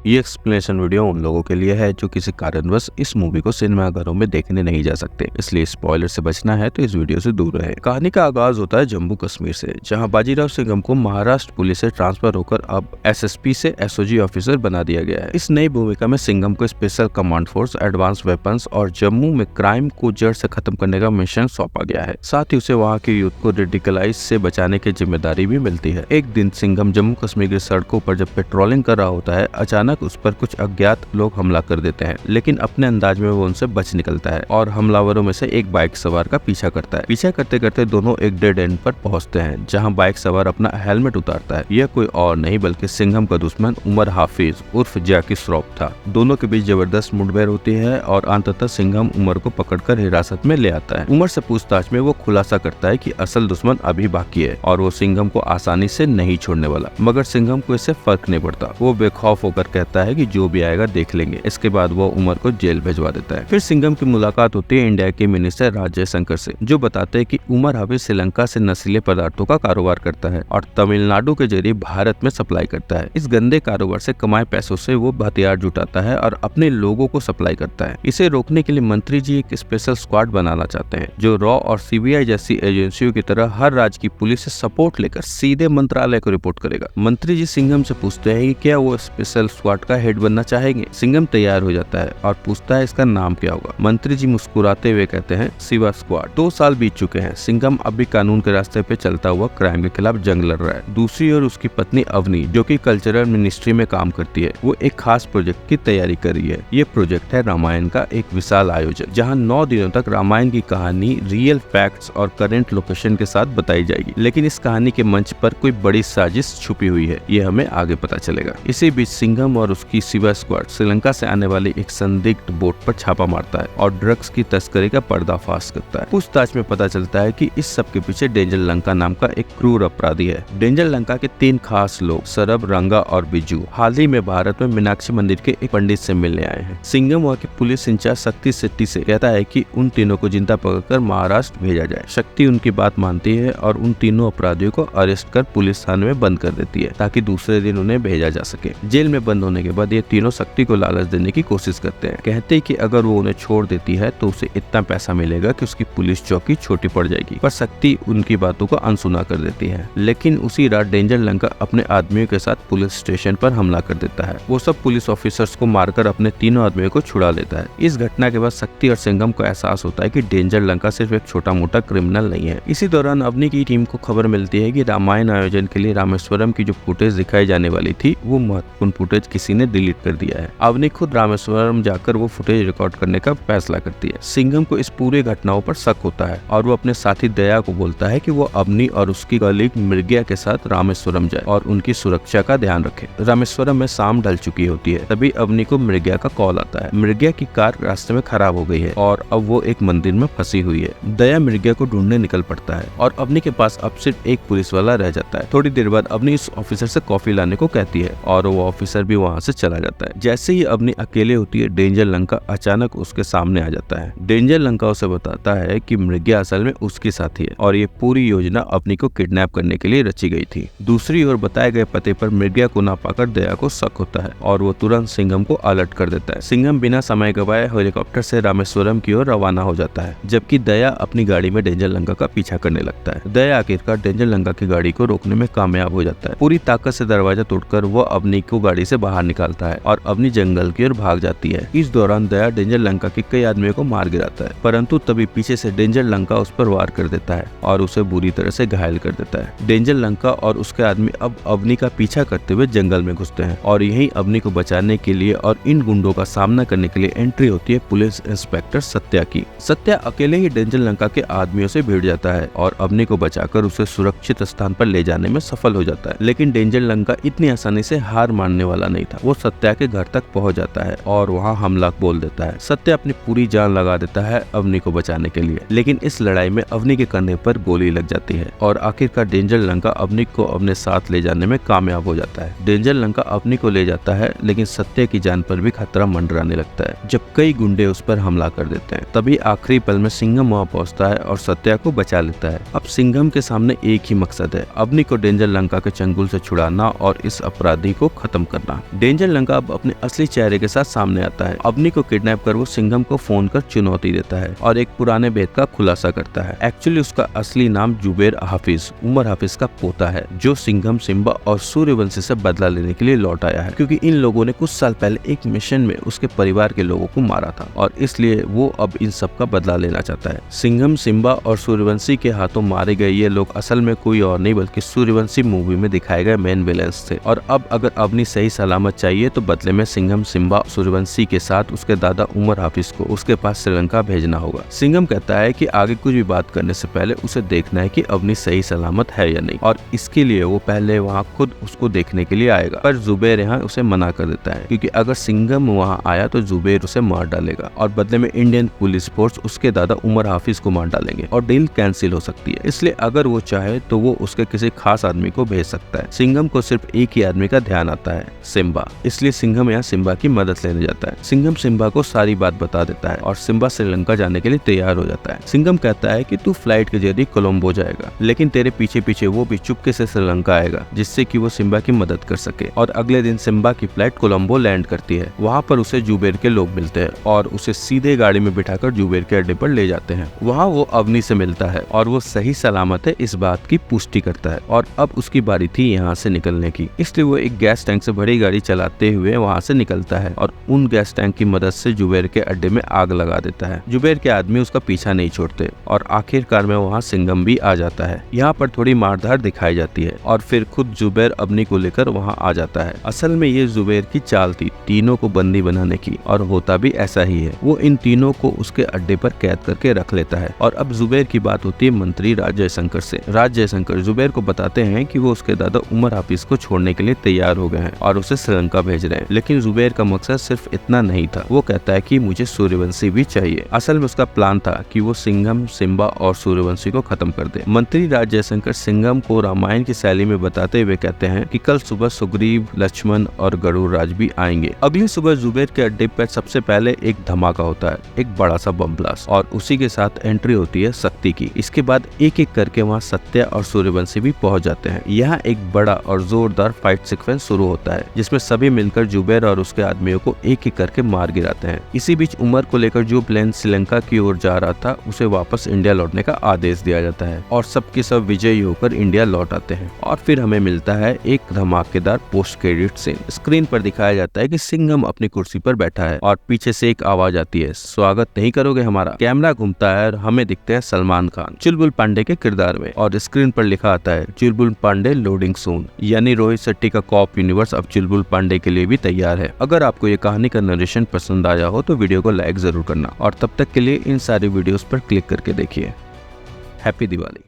ये explanation video उन लोगों के लिए है जो किसी कारणवश इस मूवी को सिनेमाघरों में देखने नहीं जा सकते, इसलिए स्पॉइलर से बचना है तो इस वीडियो से दूर रहे। कहानी का आगाज होता है जम्मू कश्मीर से, जहां बाजीराव सिंघम को महाराष्ट्र पुलिस से ट्रांसफर होकर अब एसएसपी से एसओजी ऑफिसर बना दिया गया है। इस नई भूमिका में सिंघम को special command force, advance weapons और जम्मू में क्राइम को जड़ से खत्म करने का मिशन सौंपा गया है। साथ ही उसे वहाँ के यूथ को रेडिकलाइज से बचाने की जिम्मेदारी भी मिलती है। एक दिन सिंघम जम्मू कश्मीर की सड़कों पर जब पेट्रोलिंग कर रहा होता है, अचानक उस पर कुछ अज्ञात लोग हमला कर देते हैं, लेकिन अपने अंदाज में वो उनसे बच निकलता है और हमलावरों में से एक बाइक सवार का पीछा करता है। पीछा करते करते दोनों एक डेड एंड पर पहुंचते हैं, जहां बाइक सवार अपना हेलमेट उतारता है। यह कोई और नहीं बल्कि सिंघम का दुश्मन उमर हाफिज उर्फ जैकी श्रॉफ था। दोनों के बीच जबरदस्त मुठभेड़ होती है और अंततः सिंघम उमर को पकड़कर हिरासत में ले आता है। उमर से पूछताछ में वो खुलासा करता है कि असल दुश्मन अभी बाकी है और वो सिंघम को आसानी से नहीं छोड़ने वाला, मगर सिंघम को इससे फर्क नहीं पड़ता। वो बेखौफ होकर कहता है कि जो भी आएगा देख लेंगे। इसके बाद वो उमर को जेल भिजवा देता है। फिर सिंघम की मुलाकात होती है इंडिया के मिनिस्टर राज जयशंकर से, जो बताते हैं कि उमर हाफिज श्रीलंका से नशीले पदार्थों का कारोबार करता है और तमिलनाडु के जरिए भारत में सप्लाई करता है। इस गंदे कारोबार से कमाए पैसों से वो हथियार जुटाता है और अपने लोगों को सप्लाई करता है। इसे रोकने के लिए मंत्री जी एक स्पेशल स्क्वाड बनाना चाहते हैं, जो रॉ और सीबीआई जैसी एजेंसियों की तरह हर राज्य की पुलिस से सपोर्ट लेकर सीधे मंत्रालय को रिपोर्ट करेगा। मंत्री जी सिंघम से पूछते हैं कि क्या वो स्पेशल स्क्वाड का हेड बनना चाहेंगे। सिंघम तैयार हो जाता है और पूछता है इसका नाम क्या होगा। मंत्री जी मुस्कुराते हुए कहते हैं शिवा स्क्वाड। 2 साल बीत चुके हैं। सिंघम अब भी कानून के रास्ते पे चलता हुआ क्राइम के खिलाफ जंग लड़ रहा है। दूसरी ओर उसकी पत्नी अवनी, जो कि कल्चरल मिनिस्ट्री में काम करती है, वो एक खास प्रोजेक्ट की तैयारी कर रही है। ये प्रोजेक्ट है रामायण का एक विशाल आयोजन, जहाँ 9 दिनों तक रामायण की कहानी रियल फैक्ट्स और करंट लोकेशन के साथ बताई जाएगी। लेकिन इस कहानी के मंच पर कोई बड़ी साजिश छुपी हुई है, ये हमें आगे पता चलेगा। इसी बीच सिंघम और उसकी शिवा स्क्वाड श्रीलंका से आने वाली एक संदिग्ध बोट पर छापा मारता है और ड्रग्स की तस्करी का पर्दाफाश करता है। पूछताछ में पता चलता है कि इस सब के पीछे डेंजर लंका नाम का एक क्रूर अपराधी है। डेंजर लंका के 3 खास लोग सरब, रंगा और बिजू हाल ही में भारत में मीनाक्षी मंदिर के एक पंडित से मिलने आए हैं। सिंघम वहाँ की पुलिस इंचार्ज शक्ति शेट्टी से कहता है कि उन तीनों को जिंदा पकड़कर महाराष्ट्र भेजा जाए। शक्ति उनकी बात मानती है और उन तीनों अपराधियों को अरेस्ट कर पुलिस थाने में बंद कर देती है, ताकि दूसरे दिन उन्हें भेजा जा सके। जेल में बंद होने के बाद ये तीनों शक्ति को लालच देने की कोशिश करते हैं। कहते हैं कि अगर वो उन्हें छोड़ देती है तो उसे इतना पैसा मिलेगा कि उसकी पुलिस चौकी छोटी पड़ जाएगी, पर शक्ति उनकी बातों को अनसुना कर देती है। लेकिन उसी रात डेंजर लंका अपने आदमियों के साथ पुलिस स्टेशन पर हमला कर देता है। वो सब पुलिस ऑफिसर्स को मारकर अपने तीनों आदमियों को छुड़ा लेता है। इस घटना के बाद शक्ति और सिंघम को एहसास होता है कि डेंजर लंका सिर्फ एक छोटा मोटा क्रिमिनल नहीं है। इसी दौरान अवनी की टीम को खबर मिलती है कि रामायण आयोजन के लिए रामेश्वरम की जो फुटेज दिखाई जाने वाली थी, वो महत्वपूर्ण फुटेज किसी ने डिलीट कर दिया है। अवनी खुद रामेश्वरम जाकर वो फुटेज रिकॉर्ड करने का फैसला करती है। सिंघम को इस पूरे घटनाओं पर शक होता है और वो अपने साथी दया को बोलता है कि वो अवनी और उसकी कलीग मृग्या के साथ रामेश्वरम जाए और उनकी सुरक्षा का ध्यान रखे। रामेश्वरम में शाम ढल चुकी होती है, तभी अवनी को मृग्या का कॉल आता है। मृग्या की कार रास्ते में खराब हो गई है और अब वो एक मंदिर में फंसी हुई है। दया मृग्या को ढूंढने निकल पड़ता है और अवनी के पास अब सिर्फ एक पुलिस वाला रह जाता है। थोड़ी देर बाद अवनी इस ऑफिसर से कॉफी लाने को कहती है और वो ऑफिसर भी वहाँ से चला जाता है। जैसे ही अवनी अकेले होती है, डेंजर लंका अचानक उसके सामने आ जाता है। डेंजर लंका उसे बताता है कि मृग्या असल में उसकी साथी है और ये पूरी योजना अवनी को किडनैप करने के लिए रची गई थी। दूसरी ओर बताए गए पते पर मृग्या को ना पाकर दया को शक होता है और वो तुरंत सिंघम को अलर्ट कर देता है। सिंघम बिना समय गवाए हेलीकॉप्टर से रामेश्वरम की ओर रवाना हो जाता है, जबकि दया अपनी गाड़ी में डेंजर लंका का पीछा करने लगता है। दया आखिरकार डेंजर लंका की गाड़ी को रोकने में कामयाब हो जाता है। पूरी ताकत से दरवाजा तोड़कर वो अवनी को गाड़ी से बाहर निकालता है और अवनी जंगल की ओर भाग जाती है। इस दौरान दया डेंजर लंका के कई आदमियों को मार गिराता है, परंतु तभी पीछे से डेंजर लंका उस पर वार कर देता है और उसे बुरी तरह से घायल कर देता है। डेंजर लंका और उसके आदमी अब अवनी का पीछा करते हुए जंगल में घुसते हैं और यहीं अवनी को बचाने के लिए और इन गुंडों का सामना करने के लिए एंट्री होती है पुलिस इंस्पेक्टर सत्या की। सत्या अकेले ही डेंजर लंका के आदमियों से भिड़ जाता है और अवनी को बचाकर उसे सुरक्षित स्थान पर ले जाने में सफल हो जाता है। लेकिन डेंजर लंका इतनी आसानी से हार मानने वाला नहीं था। वो सत्या के घर तक पहुंच जाता है और वहां हमला बोल देता है। सत्या अपनी पूरी जान लगा देता है अवनी को बचाने के लिए, लेकिन इस लड़ाई में अवनी के कंधे पर गोली लग जाती है और आखिरकार डेंजर लंका अवनी को अपने साथ ले जाने में कामयाब हो जाता है। डेंजर लंका अवनी को ले जाता है, लेकिन सत्या की जान पर भी खतरा मंडराने लगता है जब कई गुंडे उस पर हमला कर देते हैं। तभी आखिरी पल में सिंघम वहां पहुंचता है और सत्या को बचा लेता है। अब सिंघम के सामने एक ही मकसद है, अवनी को डेंजर लंका के चंगुल से छुड़ाना और इस अपराधी को खत्म करना। डेंजर लंका अब अपने असली चेहरे के साथ सामने आता है। अवनी को किडनैप कर वो सिंघम को फोन कर चुनौती देता है और एक पुराने भेद का खुलासा करता है। एक्चुअली उसका असली नाम जुबेर हाफिज उमर हाफिज का पोता है, जो सिंघम, सिम्बा और सूर्यवंशी से बदला लेने के लिए लौट आया है, क्योंकि इन लोगों ने कुछ साल पहले एक मिशन में उसके परिवार के लोगों को मारा था और इसलिए वो अब इन सब का बदला लेना चाहता है। सिंघम, सिम्बा और सूर्यवंशी के हाथों मारे गए ये लोग असल में कोई और नहीं बल्कि सूर्यवंशी मूवी में दिखाए गए मेन विलेंस थे और अब अगर अवनी सही सलामत चाहिए तो बदले में सिंघम, सिम्बा, सूर्यवंशी के साथ उसके दादा उमर हाफिज को उसके पास श्रीलंका भेजना होगा। सिंघम कहता है कि आगे कुछ भी बात करने से पहले उसे देखना है कि अवनी सही सलामत है या नहीं और इसके लिए वो पहले वहाँ खुद उसको देखने के लिए आएगा। पर जुबेर यहाँ उसे मना कर देता है, क्योंकि अगर सिंघम वहाँ आया तो जुबेर उसे मार डालेगा और बदले में इंडियन पुलिस फोर्स उसके दादा उमर हाफिज को मार डालेंगे और डील कैंसिल हो सकती है। इसलिए अगर वो चाहे तो वो उसके किसी खास आदमी को भेज सकता है। सिंघम को सिर्फ एक ही आदमी का ध्यान आता है, सिम्बा। इसलिए सिंघम यहाँ सिम्बा की मदद लेने जाता है। सिंघम सिम्बा को सारी बात बता देता है और सिम्बा श्रीलंका जाने के लिए तैयार हो जाता है। सिंघम कहता है कि तू फ्लाइट के जरिए कोलंबो जाएगा, लेकिन तेरे पीछे पीछे वो भी चुपके से श्रीलंका आएगा, जिससे कि वो सिम्बा की मदद कर सके। और अगले दिन सिम्बा की फ्लाइट कोलंबो लैंड करती है। वहाँ पर उसे जुबेर के लोग मिलते हैं और उसे सीधे गाड़ी में बिठाकर जुबेर के अड्डे पर ले जाते हैं। वहाँ वो अवनी से मिलता है और वो सही सलामत है इस बात की पुष्टि करता है और अब उसकी बारी थी यहाँ से निकलने की। इसलिए वो एक गैस टैंक से भरी गाड़ी चलाते हुए वहाँ से निकलता है और उन गैस टैंक की मदद से जुबेर के अड्डे में आग लगा देता है। जुबेर के आदमी उसका पीछा नहीं छोड़ते और आखिरकार में वहाँ सिंघम भी आ जाता है। यहाँ पर थोड़ी मारधार दिखाई जाती है और फिर खुद जुबेर अवनी को लेकर वहाँ आ जाता है। असल में ये जुबेर की चाल थी तीनों को बंदी बनाने की और होता भी ऐसा ही है। वो इन तीनों को उसके अड्डे पर कैद करके रख लेता है और अब जुबेर की बात होती है मंत्री राज जयशंकर से। राज जयशंकर जुबेर को बताते हैं कि वो उसके दादा उमर हाफिज को छोड़ने के लिए तैयार हो गए हैं और उसे श्रीलंका भेज रहे हैं। लेकिन जुबेर का मकसद सिर्फ इतना नहीं था। वो कहता है कि मुझे सूर्यवंशी भी चाहिए। असल में उसका प्लान था कि वो सिंघम, सिम्बा और सूर्यवंशी को खत्म कर दे। मंत्री राज जयशंकर सिंघम को रामायण की शैली में बताते हुए कहते हैं कि कल सुबह सुग्रीव, लक्ष्मण और गरुड़ राज भी आएंगे। अगली सुबह जुबेर के अड्डे पर सबसे पहले एक धमाका होता है, एक बड़ा सा बम ब्लास्ट, और उसी के साथ एंट्री होती है शक्ति की। इसके बाद एक एक करके वहाँ सत्या और सूर्यवंशी भी पहुंच जाते हैं। यहाँ एक बड़ा और जोरदार फाइट सीक्वेंस शुरू होता है, जिसमें सभी मिलकर जुबेर और उसके आदमियों को एक एक करके मार गिराते हैं। इसी बीच उमर को लेकर जो प्लेन श्रीलंका की ओर जा रहा था उसे वापस इंडिया लौटने का आदेश दिया जाता है और सबके सब विजयी होकर इंडिया लौट आते हैं। और फिर हमें मिलता है एक धमाकेदार पोस्ट क्रेडिट सीन। स्क्रीन पर दिखाया जाता है कि सिंघम अपनी कुर्सी पर बैठा है और पीछे से एक आवाज आती है, स्वागत नहीं करोगे हमारा। कैमरा घूमता है और हमें दिखते हैं सलमान खान चुलबुल पांडे के किरदार में और स्क्रीन पर लिखा आता है चुलबुल पांडे लोडिंग सून, यानी रोहित शेट्टी का कॉप यूनिवर्स अब चुलबुल पांडे के लिए भी तैयार है। अगर आपको ये कहानी का नरेशन पसंद आया हो तो वीडियो को लाइक जरूर करना और तब तक के लिए इन सारी वीडियोस पर क्लिक करके देखिए। हैप्पी दिवाली।